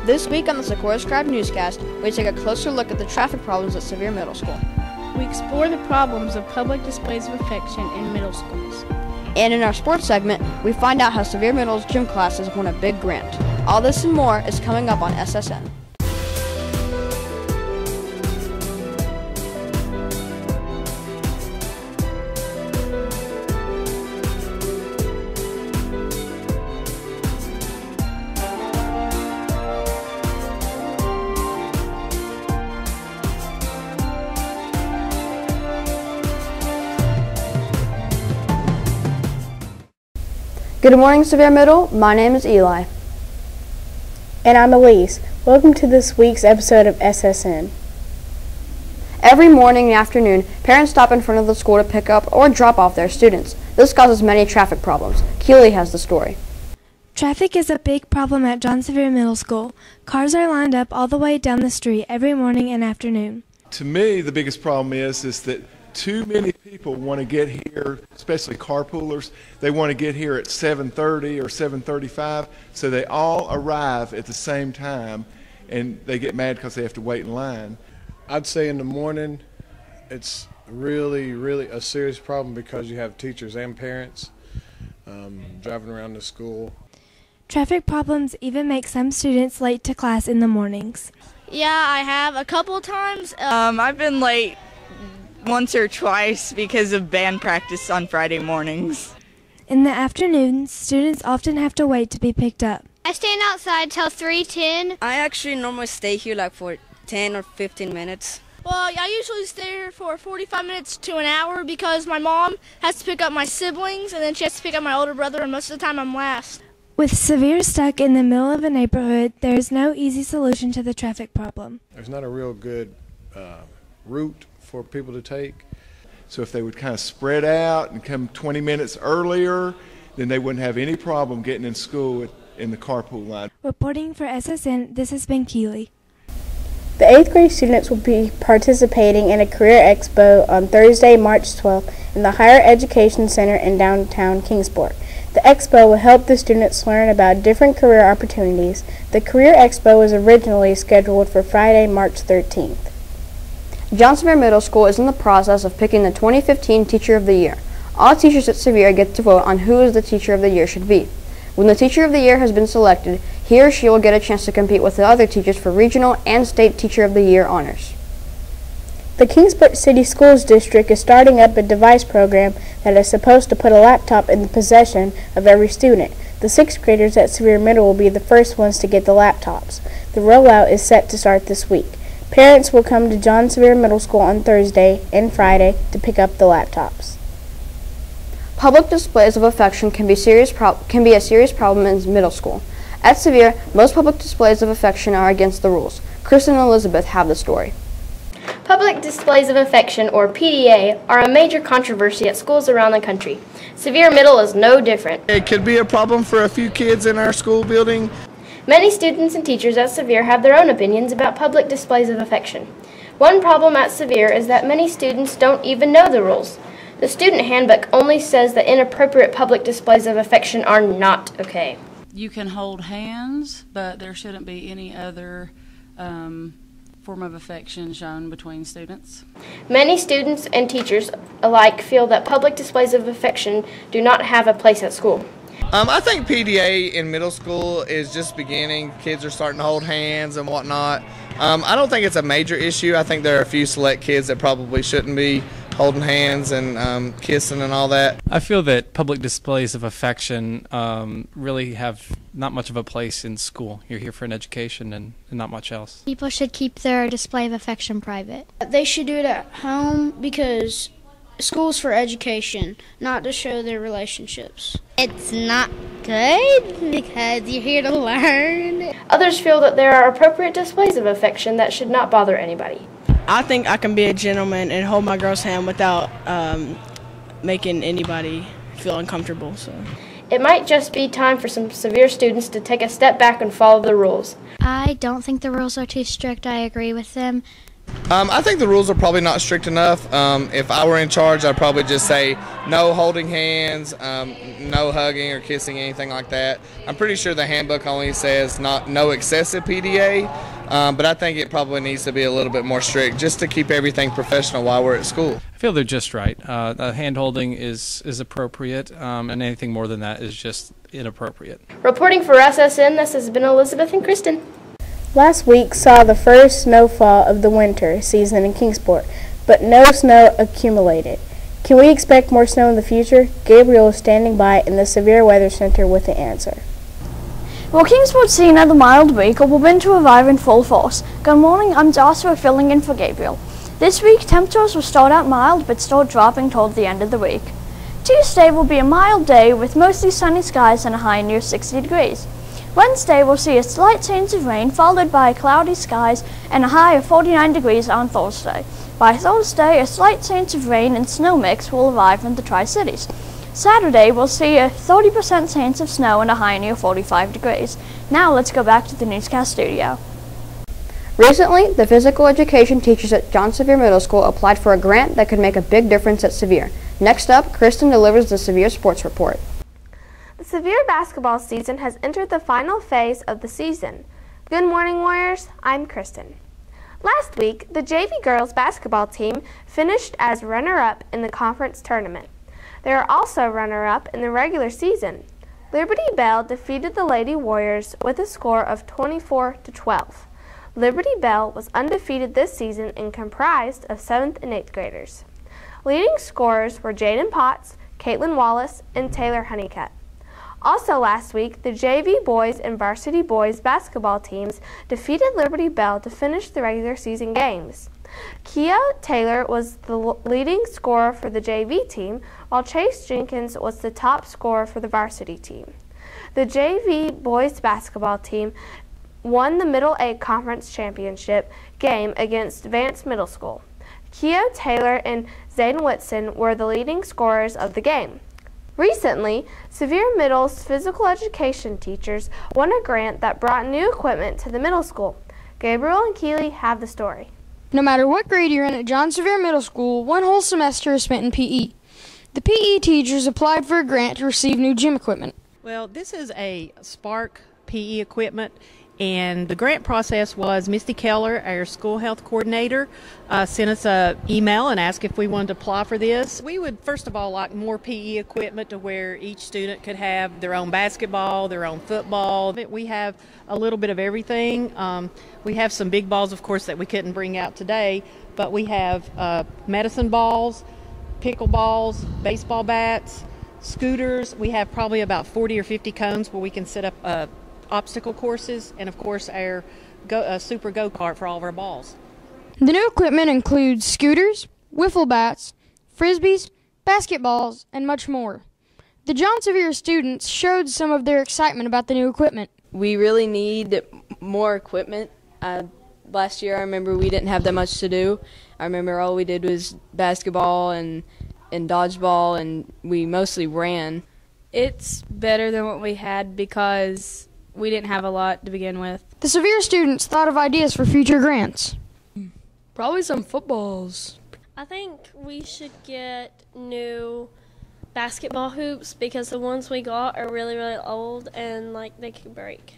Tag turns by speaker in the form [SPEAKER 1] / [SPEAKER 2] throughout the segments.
[SPEAKER 1] This week on the Sequoyah Scribe Newscast, we take a closer look at the traffic problems at Sevier Middle School.
[SPEAKER 2] We explore the problems of public displays of affection in middle schools.
[SPEAKER 1] And in our sports segment, we find out how Sevier Middle's gym classes won a big grant. All this and more is coming up on SSN. Good morning, Sevier Middle. My name is Eli.
[SPEAKER 2] And I'm Alise. Welcome to this week's episode of SSN.
[SPEAKER 1] Every morning and afternoon, parents stop in front of the school to pick up or drop off their students. This causes many traffic problems. Keely has the story.
[SPEAKER 3] Traffic is a big problem at John Sevier Middle School. Cars are lined up all the way down the street every morning and afternoon.
[SPEAKER 4] To me, the biggest problem is that too many people want to get here, especially carpoolers. They want to get here at 7:30 or 7:35, so they all arrive at the same time, and they get mad because they have to wait in line.
[SPEAKER 5] I'd say in the morning, it's really a serious problem because you have teachers and parents driving around the school.
[SPEAKER 3] Traffic problems even make some students late to class in the mornings.
[SPEAKER 6] Yeah, I have a couple times.
[SPEAKER 7] I've been late once or twice because of band practice on Friday mornings.
[SPEAKER 3] In the afternoons, students often have to wait to be picked up.
[SPEAKER 6] I stand outside till 3:10.
[SPEAKER 8] I actually normally stay here like for 10 or 15 minutes.
[SPEAKER 6] Well, I usually stay here for 45 minutes to an hour because my mom has to pick up my siblings and then she has to pick up my older brother, and most of the time I'm last.
[SPEAKER 3] With Sevier stuck in the middle of a neighborhood, there is no easy solution to the traffic problem.
[SPEAKER 5] There's not a real good route for people to take.
[SPEAKER 4] So if they would kind of spread out and come 20 minutes earlier, then they wouldn't have any problem getting in school in the carpool line.
[SPEAKER 3] Reporting for SSN, this has been Keely.
[SPEAKER 2] The 8th grade students will be participating in a career expo on Thursday, March 12th in the Higher Education Center in downtown Kingsport. The expo will help the students learn about different career opportunities. The career expo was originally scheduled for Friday, March 13th.
[SPEAKER 1] John Sevier Middle School is in the process of picking the 2015 Teacher of the Year. All teachers at Sevier get to vote on who the Teacher of the Year should be. When the Teacher of the Year has been selected, he or she will get a chance to compete with the other teachers for regional and state Teacher of the Year honors.
[SPEAKER 2] The Kingsport City Schools District is starting up a device program that is supposed to put a laptop in the possession of every student. The 6th graders at Sevier Middle will be the first ones to get the laptops. The rollout is set to start this week. Parents will come to John Sevier Middle School on Thursday and Friday to pick up the laptops.
[SPEAKER 1] Public displays of affection can be a serious problem in middle school. At Sevier, most public displays of affection are against the rules. Kristin and Elizabeth have the story.
[SPEAKER 9] Public displays of affection, or PDA, are a major controversy at schools around the country. Sevier Middle is no different.
[SPEAKER 10] It could be a problem for a few kids in our school building.
[SPEAKER 9] Many students and teachers at Sevier have their own opinions about public displays of affection. One problem at Sevier is that many students don't even know the rules. The student handbook only says that inappropriate public displays of affection are not okay.
[SPEAKER 11] You can hold hands, but there shouldn't be any other form of affection shown between students.
[SPEAKER 9] Many students and teachers alike feel that public displays of affection do not have a place at school.
[SPEAKER 10] I think PDA in middle school is just beginning. Kids are starting to hold hands and whatnot. I don't think it's a major issue. I think there are a few select kids that probably shouldn't be holding hands and kissing and all that.
[SPEAKER 12] I feel that public displays of affection really have not much of a place in school. You're here for an education and not much else.
[SPEAKER 13] People should keep their display of affection private.
[SPEAKER 14] They should do it at home because school's for education, not to show their relationships.
[SPEAKER 13] It's not good because you're here to learn.
[SPEAKER 9] Others feel that there are appropriate displays of affection that should not bother anybody.
[SPEAKER 15] I think I can be a gentleman and hold my girl's hand without making anybody feel uncomfortable. So
[SPEAKER 9] It might just be time for some Sevier students to take a step back and follow the rules.
[SPEAKER 13] I don't think the rules are too strict. I agree with them.
[SPEAKER 10] I think the rules are probably not strict enough. If I were in charge, I'd probably just say no holding hands, no hugging or kissing, anything like that. I'm pretty sure the handbook only says no excessive PDA, but I think it probably needs to be a little bit more strict just to keep everything professional while we're at school.
[SPEAKER 12] I feel they're just right. Hand holding is appropriate, and anything more than that is just inappropriate.
[SPEAKER 9] Reporting for SSN, this has been Elizabeth and Kristin.
[SPEAKER 2] Last week saw the first snowfall of the winter season in Kingsport, but no snow accumulated. Can we expect more snow in the future? Gabriel is standing by in the Severe Weather Center with the answer.
[SPEAKER 16] Well, Kingsport's seen another mild week will begin to arrive in full force. Good morning, I'm Joshua filling in for Gabriel. This week, temperatures will start out mild but start dropping toward the end of the week. Tuesday will be a mild day with mostly sunny skies and a high near 60 degrees. Wednesday will see a slight chance of rain followed by cloudy skies and a high of 49 degrees on Thursday. By Thursday, a slight chance of rain and snow mix will arrive in the Tri-Cities. Saturday will see a 30% chance of snow and a high near 45 degrees. Now let's go back to the newscast studio.
[SPEAKER 1] Recently, the physical education teachers at Sevier Middle School applied for a grant that could make a big difference at Sevier. Next up, Kristin delivers the Sevier Sports Report.
[SPEAKER 17] The Sevier basketball season has entered the final phase of the season. Good morning, Warriors. I'm Kristin. Last week, the JV girls basketball team finished as runner-up in the conference tournament. They are also runner-up in the regular season. Liberty Bell defeated the Lady Warriors with a score of 24-12. Liberty Bell was undefeated this season and comprised of 7th and 8th graders. Leading scorers were Jaden Potts, Caitlin Wallace, and Taylor Honeycutt. Also last week, the JV boys and varsity boys basketball teams defeated Liberty Bell to finish the regular season games. Kia Taylor was the leading scorer for the JV team, while Chase Jenkins was the top scorer for the varsity team. The JV boys basketball team won the Middle A Conference Championship game against Vance Middle School. Kia Taylor and Zane Whitson were the leading scorers of the game. Recently, Sevier Middle's physical education teachers won a grant that brought new equipment to the middle school. Gabriel and Keeley have the story.
[SPEAKER 18] No matter what grade you're in at John Sevier Middle School, one whole semester is spent in PE. The PE teachers applied for a grant to receive new gym equipment.
[SPEAKER 19] Well, this is a Spark PE equipment, and the grant process was Misty Keller, our school health coordinator, sent us an email and asked if we wanted to apply for this. We would first of all like more PE equipment to where each student could have their own basketball, their own football. We have a little bit of everything. We have some big balls, of course, that we couldn't bring out today, but we have medicine balls, pickle balls, baseball bats, scooters. We have probably about 40 or 50 cones where we can set up obstacle courses, and of course our super go-kart for all of our balls.
[SPEAKER 18] The new equipment includes scooters, wiffle bats, frisbees, basketballs, and much more. The John Sevier students showed some of their excitement about the new equipment.
[SPEAKER 20] We really need more equipment. Last year I remember we didn't have that much to do. I remember all we did was basketball and dodgeball, and we mostly ran.
[SPEAKER 21] It's better than what we had because we didn't have a lot to begin with.
[SPEAKER 18] The Sevier students thought of ideas for future grants.
[SPEAKER 22] Probably some footballs.
[SPEAKER 23] I think we should get new basketball hoops because the ones we got are really, really old and they could break.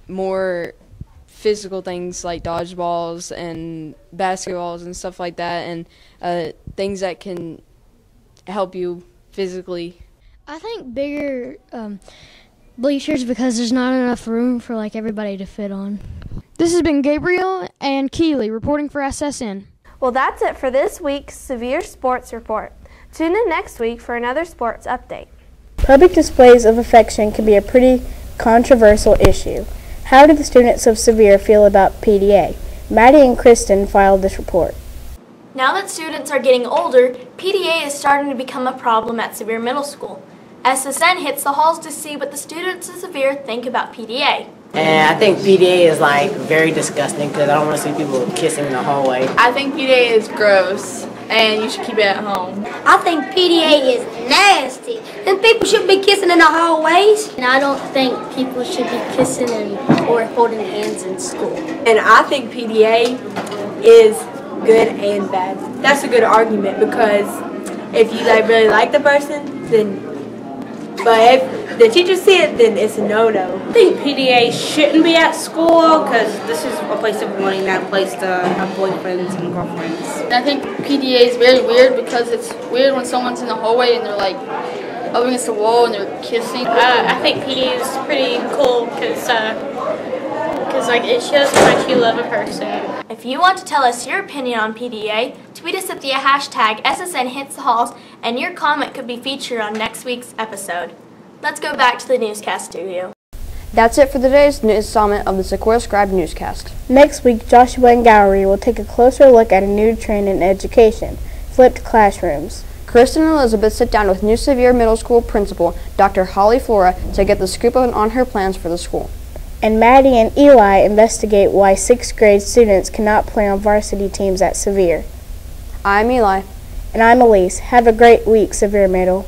[SPEAKER 20] More physical things like dodgeballs and basketballs and stuff like that, and things that can help you physically.
[SPEAKER 13] I think bigger bleachers because there's not enough room for everybody to fit on.
[SPEAKER 18] This has been Gabriel and Keeley reporting for SSN.
[SPEAKER 17] Well, that's it for this week's Sevier Sports Report. Tune in next week for another sports update.
[SPEAKER 2] Public displays of affection can be a pretty controversial issue. How do the students of Sevier feel about PDA? Maddie and Kristin filed this report.
[SPEAKER 24] Now that students are getting older, PDA is starting to become a problem at Sevier Middle School. SSN hits the halls to see what the students of Sevier think about PDA.
[SPEAKER 25] And I think PDA is very disgusting because I don't want to see people kissing in the hallway.
[SPEAKER 26] I think PDA is gross and you should keep it at home.
[SPEAKER 27] I think PDA is nasty and people shouldn't be kissing in the hallways.
[SPEAKER 23] And I don't think people should be kissing or holding hands in school.
[SPEAKER 28] And I think PDA is
[SPEAKER 3] good and bad. That's a good argument because if you really like the person, then, but if the teacher see it, then it's a no-no.
[SPEAKER 4] I think PDA shouldn't be at school because this is a place of wanting that place to have boyfriends and girlfriends.
[SPEAKER 5] And I think PDA is very weird because it's weird when someone's in the hallway and they're like up against the wall and they're kissing.
[SPEAKER 4] I think PDA is pretty cool because like it shows how much you love a person.
[SPEAKER 24] If you want to tell us your opinion on PDA, tweet us at the hashtag SSN Hits the Halls, and your comment could be featured on next week's episode. Let's go back to the newscast studio.
[SPEAKER 1] That's it for today's installment of the Sequoyah Scribe Newscast.
[SPEAKER 2] Next week, Joshua and Gowrie will take a closer look at a new trend in education, flipped classrooms.
[SPEAKER 1] Kristin and Elizabeth sit down with new Sevier Middle School principal, Dr. Holly Flora, to get the scoop on her plans for the school.
[SPEAKER 2] And Maddie and Eli investigate why 6th grade students cannot play on varsity teams at Sevier.
[SPEAKER 1] I'm Eli.
[SPEAKER 2] And I'm Alise. Have a great week, Sevier Middle.